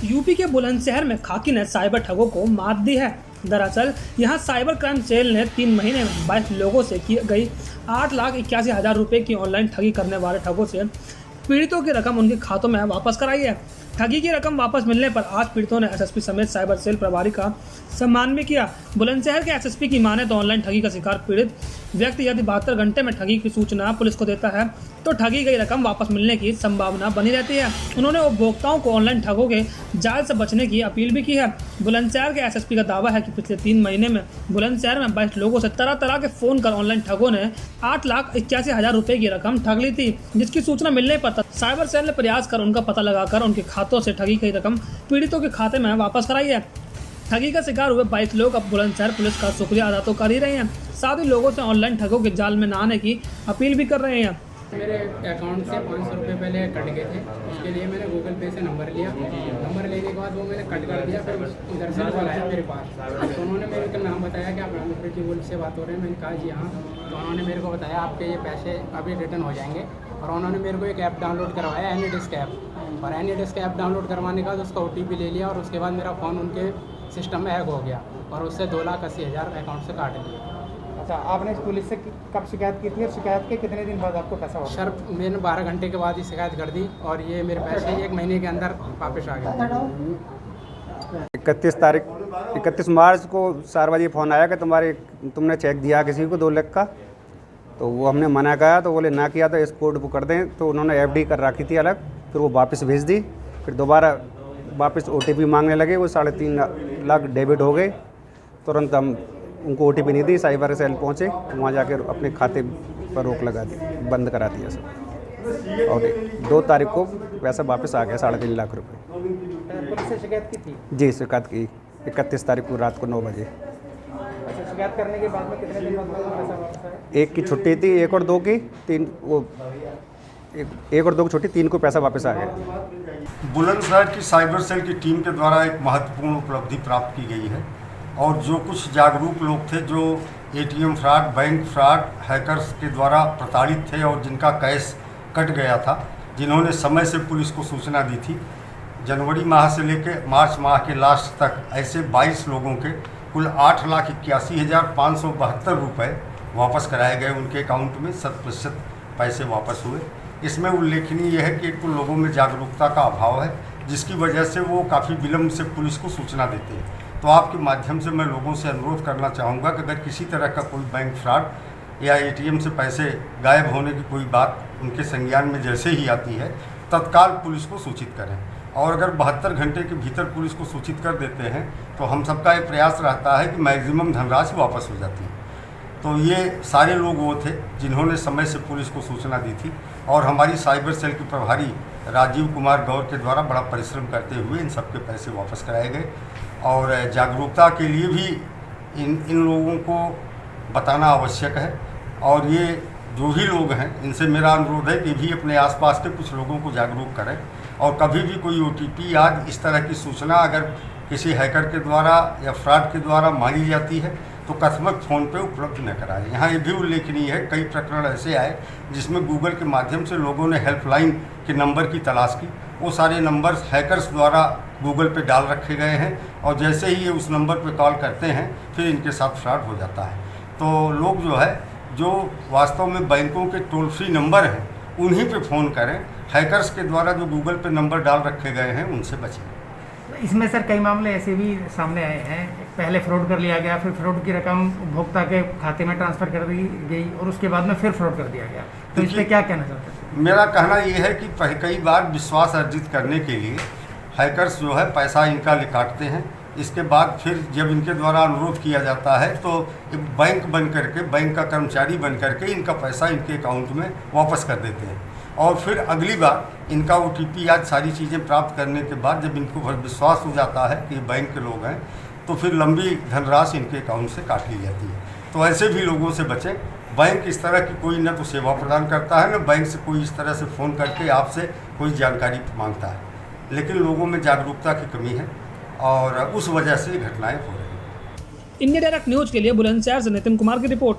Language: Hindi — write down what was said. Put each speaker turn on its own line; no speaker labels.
यूपी के बुलंदशहर में खाकी ने साइबर ठगों को मात दी है। दरअसल यहां साइबर क्राइम सेल ने 3 महीने में 22 लोगों से की गई 8,81,000 रुपये की ऑनलाइन ठगी करने वाले ठगों से पीड़ितों की रकम उनके खातों में वापस कराई है। ठगी की रकम वापस मिलने पर आज पीड़ितों ने एसएसपी समेत साइबर सेल प्रभारी का सम्मान भी किया। बुलंदशहर के एसएसपी की माने तो ऑनलाइन ठगी का शिकार पीड़ित व्यक्ति यदि 72 घंटे में ठगी की सूचना पुलिस को देता है तो ठगी गई रकम वापस मिलने की संभावना बनी रहती है। उन्होंने उपभोक्ताओं को ऑनलाइन ठगों के जाल से बचने की अपील भी की है। बुलंदशहर के एसएसपी का दावा है कि पिछले 3 महीने में बुलंदशहर में 22 लोगों से तरह तरह के फोन कर ऑनलाइन ठगों ने 8,81,000 रुपये की रकम ठग ली थी, जिसकी सूचना मिलने पर साइबर सेल ने प्रयास कर उनका पता लगाकर उनके खातों से ठगी गई रकम पीड़ितों के खाते में वापस कराई है। ठगी का शिकार हुए 22 लोग अब बुलंदशहर पुलिस का शुक्रिया अदा तो कर ही रहे हैं, साथ ही लोगों से ऑनलाइन ठगों के जाल में न आने की अपील भी कर रहे हैं।
मेरे अकाउंट से 500 रुपये पहले कट गए थे, उसके लिए मैंने गूगल पे से नंबर लिया। नंबर लेने के बाद वो मैंने कट कर दिया। फिर उधर से कॉल आया मेरे पास, तो उन्होंने मेरे को नाम बताया कि आप रामपुर की गोल्ड से बात हो रहे हैं। मैंने कहा जी हाँ। तो उन्होंने मेरे को बताया आपके ये पैसे अभी रिटर्न हो जाएंगे, और उन्होंने मेरे को एक ऐप डाउनलोड करवाया, एनीडिस्क ऐप। और एनीडिस्क ऐप डाउनलोड करवाने के बाद उसका OTP ले लिया, और उसके बाद मेरा फ़ोन उनके सिस्टम में हैक हो गया और उससे 2,80,000 अकाउंट से काट लिया।
अच्छा, आपने पुलिस से कब शिकायत की थी और शिकायत के कितने दिन बाद आपको पैसा वापस?
सर मैंने 12 घंटे के बाद ही शिकायत कर दी और ये मेरे पैसे 1 महीने के अंदर वापस आ गए।
31 मार्च को 4 बजे फ़ोन आया कि तुमने चेक दिया किसी को 2 लाख का, तो वो हमने मना किया तो बोले ना किया तो इस कोड को कर दें। तो उन्होंने FD कर रखी थी अलग, फिर वो वापस भेज दी। फिर दोबारा वापस OTP मांगने लगे, वो 3.5 लाख डेबिट हो गए। तुरंत हम उनको OTP नहीं दी, साइबर सेल पहुँचे, वहाँ जाकर अपने खाते पर रोक लगा दी, बंद करा दिया सब। और 2 तारीख को पैसा वापस आ गया 3.5 लाख रुपये।
पुलिस से शिकायत की थी?
जी, शिकायत की 31 तारीख को रात को 9 बजे।
अच्छा, शिकायत करने के बाद में कितने दिन बाद पैसा वापस आया?
1 की छुट्टी थी, 1 और 2 की, 3 वो 1 और 2 की छुट्टी, 3 को पैसा वापस आ गया।
बुलंदशहर की साइबर सेल की टीम के द्वारा एक महत्वपूर्ण उपलब्धि प्राप्त की गई है, और जो कुछ जागरूक लोग थे जो ATM fraud, bank fraud, hackers के द्वारा प्रताड़ित थे और जिनका कैश कट गया था, जिन्होंने समय से पुलिस को सूचना दी थी, जनवरी माह से लेकर मार्च माह के लास्ट तक ऐसे 22 लोगों के कुल 8,81,572 रुपये वापस कराए गए उनके अकाउंट में। 100% पैसे वापस हुए। इसमें उल्लेखनीय है कि एक तो लोगों में जागरूकता का अभाव है, जिसकी वजह से वो काफ़ी विलम्ब से पुलिस को सूचना देते हैं। तो आपके माध्यम से मैं लोगों से अनुरोध करना चाहूँगा कि अगर किसी तरह का कोई बैंक फ्रॉड या ATM से पैसे गायब होने की कोई बात उनके संज्ञान में जैसे ही आती है, तत्काल पुलिस को सूचित करें। और अगर 72 घंटे के भीतर पुलिस को सूचित कर देते हैं तो हम सबका एक प्रयास रहता है कि मैक्सिमम धनराशि वापस हो जाती है। तो ये सारे लोग वो थे जिन्होंने समय से पुलिस को सूचना दी थी, और हमारी साइबर सेल के प्रभारी राजीव कुमार गौर के द्वारा बड़ा परिश्रम करते हुए इन सबके पैसे वापस कराए गए। और जागरूकता के लिए भी इन लोगों को बताना आवश्यक है। और ये जो भी लोग हैं, इनसे मेरा अनुरोध है कि भी अपने आसपास के कुछ लोगों को जागरूक करें, और कभी भी कोई OTP आज इस तरह की सूचना अगर किसी हैकर के द्वारा या फ्रॉड के द्वारा मांगी जाती है तो कस्टमर फ़ोन पे उपलब्ध न कराएं। यहाँ ये भी उल्लेखनीय है, कई प्रकरण ऐसे आए जिसमें गूगल के माध्यम से लोगों ने हेल्पलाइन के नंबर की तलाश की। वो सारे नंबर्स हैकर्स द्वारा गूगल पे डाल रखे गए हैं, और जैसे ही ये उस नंबर पे कॉल करते हैं फिर इनके साथ फ्रॉड हो जाता है। तो लोग जो है, जो वास्तव में बैंकों के टोल फ्री नंबर हैं, उन्हीं पे फ़ोन करें। हैकर्स के द्वारा जो गूगल पे नंबर डाल रखे गए हैं उनसे बचें।
इसमें सर कई मामले ऐसे भी सामने आए हैं, पहले फ्रॉड कर लिया गया, फिर फ्रॉड की रकम उपभोक्ता के खाते में ट्रांसफ़र कर दी गई और उसके बाद में फिर फ्रॉड कर दिया गया। तो इस पर क्या कहना चाहते हैं?
मेरा कहना ये है कि कई बार विश्वास अर्जित करने के लिए हैकर्स जो है पैसा इनका काटते हैं। इसके बाद फिर जब इनके द्वारा अनुरोध किया जाता है तो बैंक बन करके, बैंक का कर्मचारी बन करके इनका पैसा इनके अकाउंट में वापस कर देते हैं। और फिर अगली बार इनका OTP आज सारी चीज़ें प्राप्त करने के बाद जब इनको विश्वास हो जाता है कि बैंक के लोग हैं, तो फिर लंबी धनराशि इनके अकाउंट से काट ली जाती है। तो ऐसे भी लोगों से बचें। बैंक इस तरह की कोई न तो सेवा प्रदान करता है, न बैंक से कोई इस तरह से फ़ोन करके आपसे कोई जानकारी मांगता है, लेकिन लोगों में जागरूकता की कमी है और उस वजह से घटनाएं हो रही हैं।
इंडिया डायरेक्ट न्यूज़ के लिए बुलंदशहर से नितिन कुमार की रिपोर्ट।